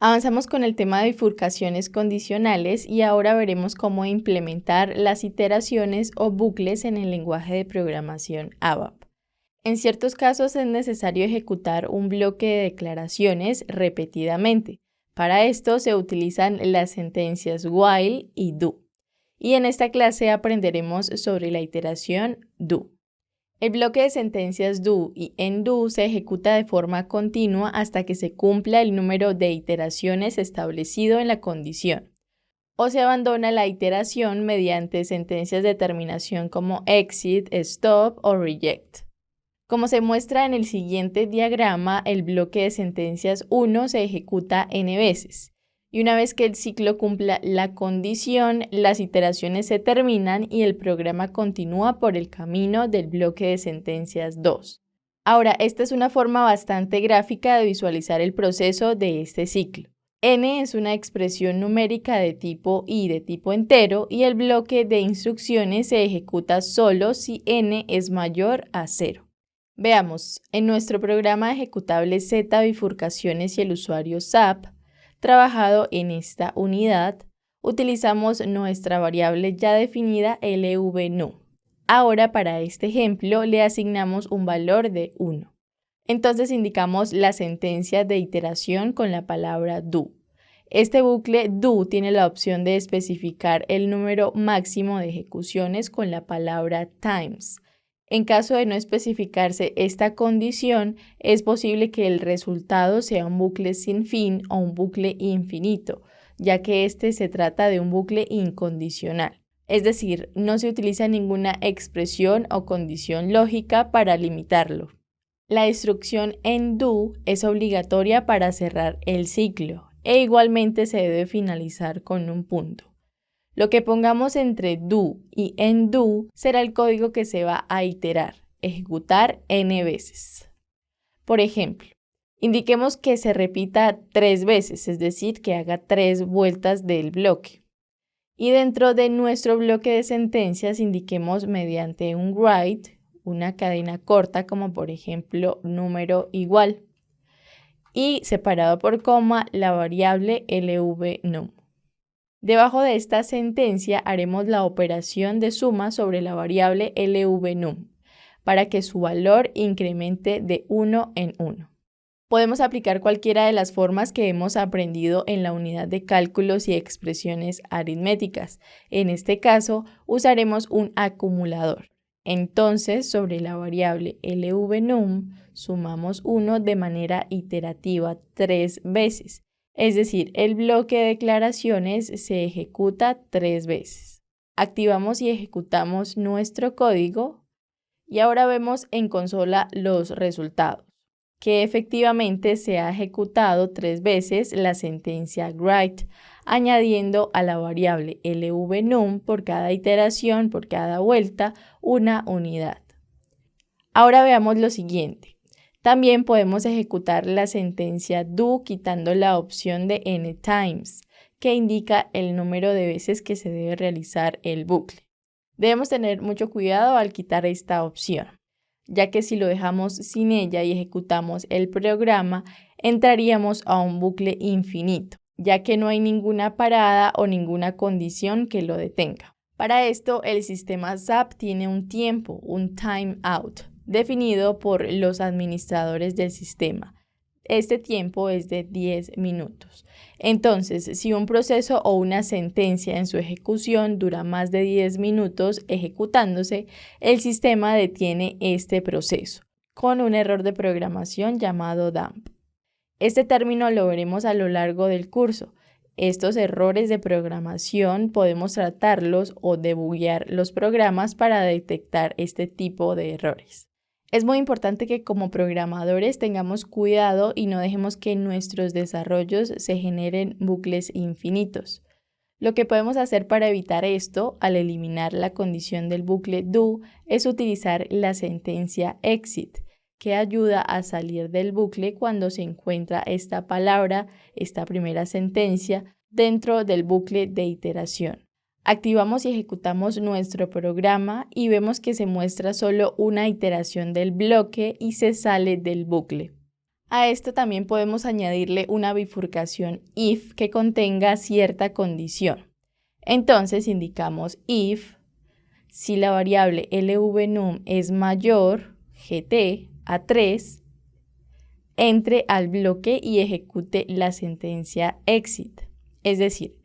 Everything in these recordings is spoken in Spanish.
Avanzamos con el tema de bifurcaciones condicionales y ahora veremos cómo implementar las iteraciones o bucles en el lenguaje de programación ABAP. En ciertos casos es necesario ejecutar un bloque de declaraciones repetidamente. Para esto se utilizan las sentencias while y do. Y en esta clase aprenderemos sobre la iteración do. El bloque de sentencias do y end-do se ejecuta de forma continua hasta que se cumpla el número de iteraciones establecido en la condición, o se abandona la iteración mediante sentencias de terminación como exit, stop o reject. Como se muestra en el siguiente diagrama, el bloque de sentencias 1 se ejecuta n veces. Y una vez que el ciclo cumpla la condición, las iteraciones se terminan y el programa continúa por el camino del bloque de sentencias 2. Ahora, esta es una forma bastante gráfica de visualizar el proceso de este ciclo. N es una expresión numérica de tipo i de tipo entero y el bloque de instrucciones se ejecuta solo si n es mayor a 0. Veamos, en nuestro programa ejecutable Z bifurcaciones y el usuario SAP, trabajado en esta unidad, utilizamos nuestra variable ya definida LVNu. Ahora para este ejemplo le asignamos un valor de 1. Entonces indicamos la sentencia de iteración con la palabra do. Este bucle do tiene la opción de especificar el número máximo de ejecuciones con la palabra times. En caso de no especificarse esta condición, es posible que el resultado sea un bucle sin fin o un bucle infinito, ya que este se trata de un bucle incondicional. Es decir, no se utiliza ninguna expresión o condición lógica para limitarlo. La instrucción end-do es obligatoria para cerrar el ciclo e igualmente se debe finalizar con un punto. Lo que pongamos entre do y end-do será el código que se va a iterar, ejecutar n veces. Por ejemplo, indiquemos que se repita 3 veces, es decir, que haga 3 vueltas del bloque. Y dentro de nuestro bloque de sentencias indiquemos mediante un write una cadena corta como por ejemplo número igual y separado por coma la variable LVNum. Debajo de esta sentencia haremos la operación de suma sobre la variable LVNum para que su valor incremente de 1 en 1. Podemos aplicar cualquiera de las formas que hemos aprendido en la unidad de cálculos y expresiones aritméticas. En este caso, usaremos un acumulador. Entonces, sobre la variable LVNum, sumamos 1 de manera iterativa 3 veces. Es decir, el bloque de declaraciones se ejecuta 3 veces. Activamos y ejecutamos nuestro código y ahora vemos en consola los resultados, que efectivamente se ha ejecutado 3 veces la sentencia write, añadiendo a la variable LVNum por cada iteración, por cada vuelta, una unidad. Ahora veamos lo siguiente. También podemos ejecutar la sentencia do quitando la opción de n times, que indica el número de veces que se debe realizar el bucle. Debemos tener mucho cuidado al quitar esta opción, ya que si lo dejamos sin ella y ejecutamos el programa, entraríamos a un bucle infinito, ya que no hay ninguna parada o ninguna condición que lo detenga. Para esto, el sistema SAP tiene un tiempo, un timeout, definido por los administradores del sistema. Este tiempo es de 10 minutos. Entonces, si un proceso o una sentencia en su ejecución dura más de 10 minutos ejecutándose, el sistema detiene este proceso con un error de programación llamado dump. Este término lo veremos a lo largo del curso. Estos errores de programación podemos tratarlos o debuguear los programas para detectar este tipo de errores. Es muy importante que como programadores tengamos cuidado y no dejemos que en nuestros desarrollos se generen bucles infinitos. Lo que podemos hacer para evitar esto, al eliminar la condición del bucle do, es utilizar la sentencia exit, que ayuda a salir del bucle cuando se encuentra esta palabra, esta primera sentencia, dentro del bucle de iteración. Activamos y ejecutamos nuestro programa y vemos que se muestra solo una iteración del bloque y se sale del bucle. A esto también podemos añadirle una bifurcación if que contenga cierta condición. Entonces indicamos if, si la variable lvnum es mayor, gt, a 3, entre al bloque y ejecute la sentencia exit. Es decir,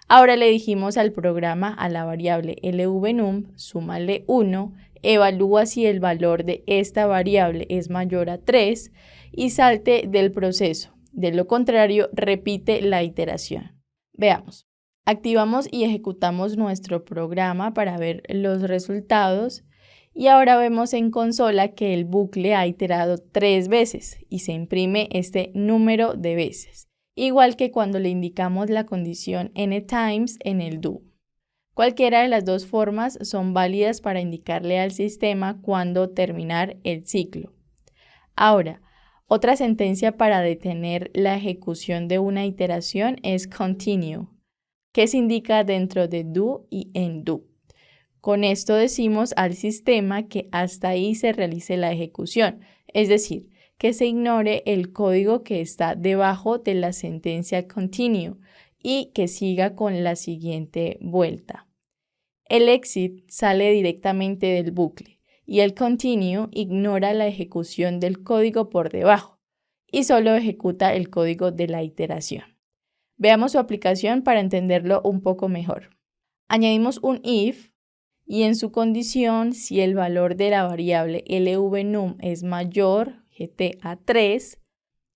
ahora le dijimos al programa a la variable lvnum, súmale 1, evalúa si el valor de esta variable es mayor a 3 y salte del proceso. De lo contrario, repite la iteración. Veamos. Activamos y ejecutamos nuestro programa para ver los resultados y ahora vemos en consola que el bucle ha iterado 3 veces y se imprime este número de veces, igual que cuando le indicamos la condición n times en el do. Cualquiera de las dos formas son válidas para indicarle al sistema cuándo terminar el ciclo. Ahora, otra sentencia para detener la ejecución de una iteración es continue, que se indica dentro de do y en do. Con esto decimos al sistema que hasta ahí se realice la ejecución, es decir, que se ignore el código que está debajo de la sentencia continue y que siga con la siguiente vuelta. El exit sale directamente del bucle y el continue ignora la ejecución del código por debajo y solo ejecuta el código de la iteración. Veamos su aplicación para entenderlo un poco mejor. Añadimos un if y en su condición, si el valor de la variable lvnum es mayor, gt a 3,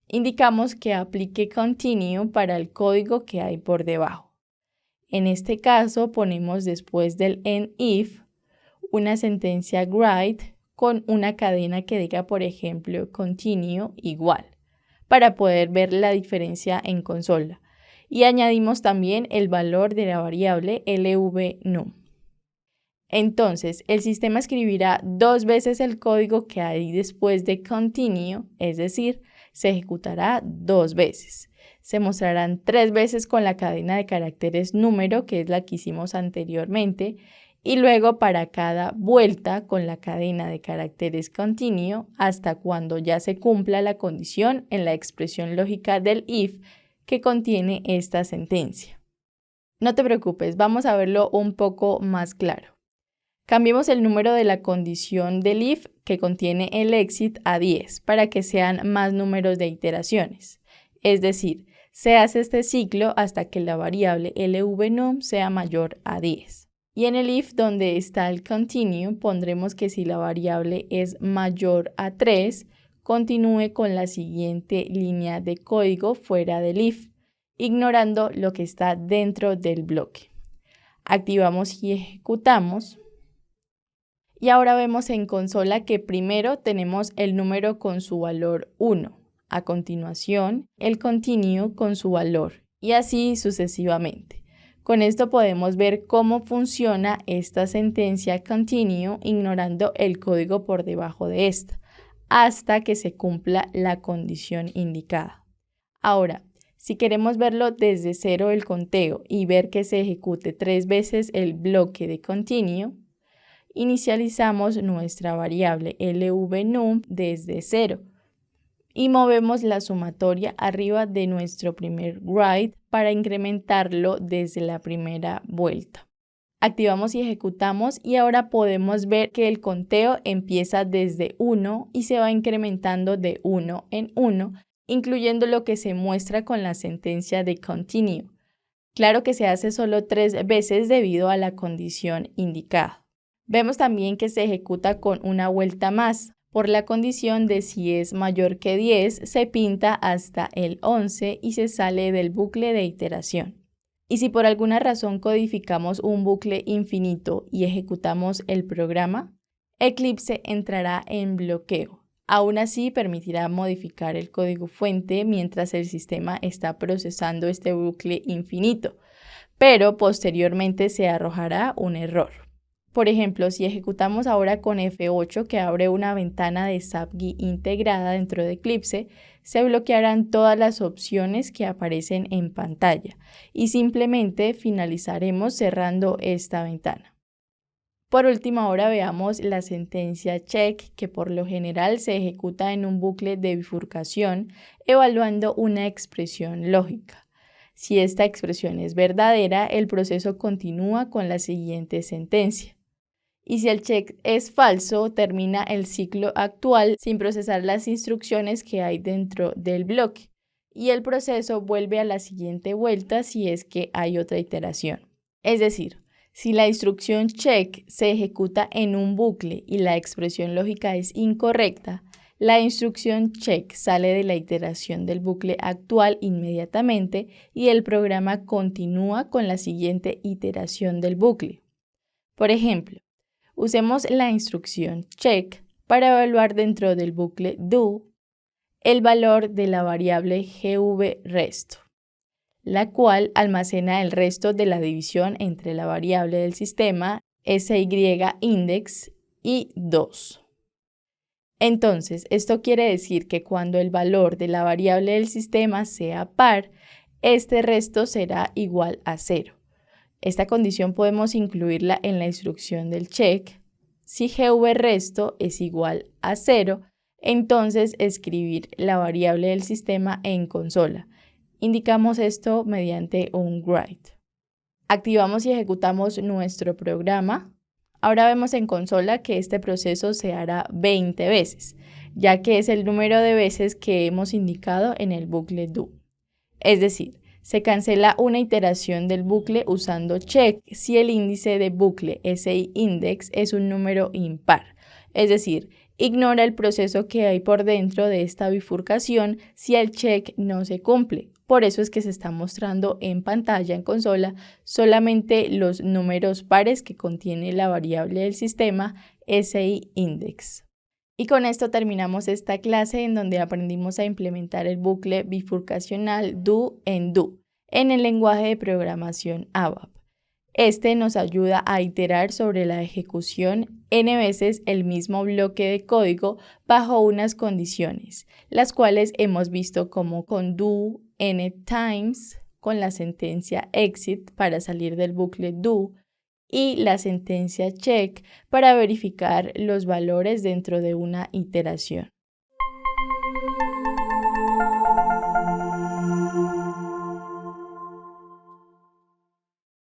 indicamos que aplique continue para el código que hay por debajo. En este caso, ponemos después del end if una sentencia write con una cadena que diga, por ejemplo, continue igual, para poder ver la diferencia en consola. Y añadimos también el valor de la variable lvnum. Entonces, el sistema escribirá 2 veces el código que hay después de continue, es decir, se ejecutará 2 veces. Se mostrarán 3 veces con la cadena de caracteres número, que es la que hicimos anteriormente, y luego para cada vuelta con la cadena de caracteres continue hasta cuando ya se cumpla la condición en la expresión lógica del if que contiene esta sentencia. No te preocupes, vamos a verlo un poco más claro. Cambiemos el número de la condición del if que contiene el exit a 10 para que sean más números de iteraciones. Es decir, se hace este ciclo hasta que la variable lvnum sea mayor a 10. Y en el if donde está el continue pondremos que si la variable es mayor a 3, continúe con la siguiente línea de código fuera del if, ignorando lo que está dentro del bloque. Activamos y ejecutamos. Y ahora vemos en consola que primero tenemos el número con su valor 1, a continuación el continue con su valor y así sucesivamente. Con esto podemos ver cómo funciona esta sentencia continue ignorando el código por debajo de esta, hasta que se cumpla la condición indicada. Ahora, si queremos verlo desde cero el conteo y ver que se ejecute 3 veces el bloque de continue, inicializamos nuestra variable lvnum desde 0 y movemos la sumatoria arriba de nuestro primer write para incrementarlo desde la primera vuelta. Activamos y ejecutamos y ahora podemos ver que el conteo empieza desde 1 y se va incrementando de 1 en 1, incluyendo lo que se muestra con la sentencia de continue. Claro que se hace solo 3 veces debido a la condición indicada. Vemos también que se ejecuta con una vuelta más. Por la condición de si es mayor que 10, se pinta hasta el 11 y se sale del bucle de iteración. Y si por alguna razón codificamos un bucle infinito y ejecutamos el programa, Eclipse entrará en bloqueo. Aún así, permitirá modificar el código fuente mientras el sistema está procesando este bucle infinito, pero posteriormente se arrojará un error. Por ejemplo, si ejecutamos ahora con F8 que abre una ventana de SAPGI integrada dentro de Eclipse, se bloquearán todas las opciones que aparecen en pantalla y simplemente finalizaremos cerrando esta ventana. Por último, ahora veamos la sentencia check, que por lo general se ejecuta en un bucle de bifurcación evaluando una expresión lógica. Si esta expresión es verdadera, el proceso continúa con la siguiente sentencia. Y si el check es falso, termina el ciclo actual sin procesar las instrucciones que hay dentro del bloque. Y el proceso vuelve a la siguiente vuelta si es que hay otra iteración. Es decir, si la instrucción check se ejecuta en un bucle y la expresión lógica es incorrecta, la instrucción check sale de la iteración del bucle actual inmediatamente y el programa continúa con la siguiente iteración del bucle. Por ejemplo, usemos la instrucción check para evaluar dentro del bucle do el valor de la variable gvResto, la cual almacena el resto de la división entre la variable del sistema SYIndex y 2. Entonces, esto quiere decir que cuando el valor de la variable del sistema sea par, este resto será igual a 0. Esta condición podemos incluirla en la instrucción del check. Si gvResto es igual a 0, entonces escribir la variable del sistema en consola. Indicamos esto mediante un write. Activamos y ejecutamos nuestro programa. Ahora vemos en consola que este proceso se hará 20 veces, ya que es el número de veces que hemos indicado en el bucle do. Es decir, se cancela una iteración del bucle usando check si el índice de bucle SINdex es un número impar. Es decir, ignora el proceso que hay por dentro de esta bifurcación si el check no se cumple. Por eso es que se está mostrando en pantalla, en consola, solamente los números pares que contiene la variable del sistema SINdex. Y con esto terminamos esta clase en donde aprendimos a implementar el bucle bifurcacional do en el lenguaje de programación ABAP. Este nos ayuda a iterar sobre la ejecución n veces el mismo bloque de código bajo unas condiciones, las cuales hemos visto como con do n times, con la sentencia exit para salir del bucle do, y la sentencia check para verificar los valores dentro de una iteración.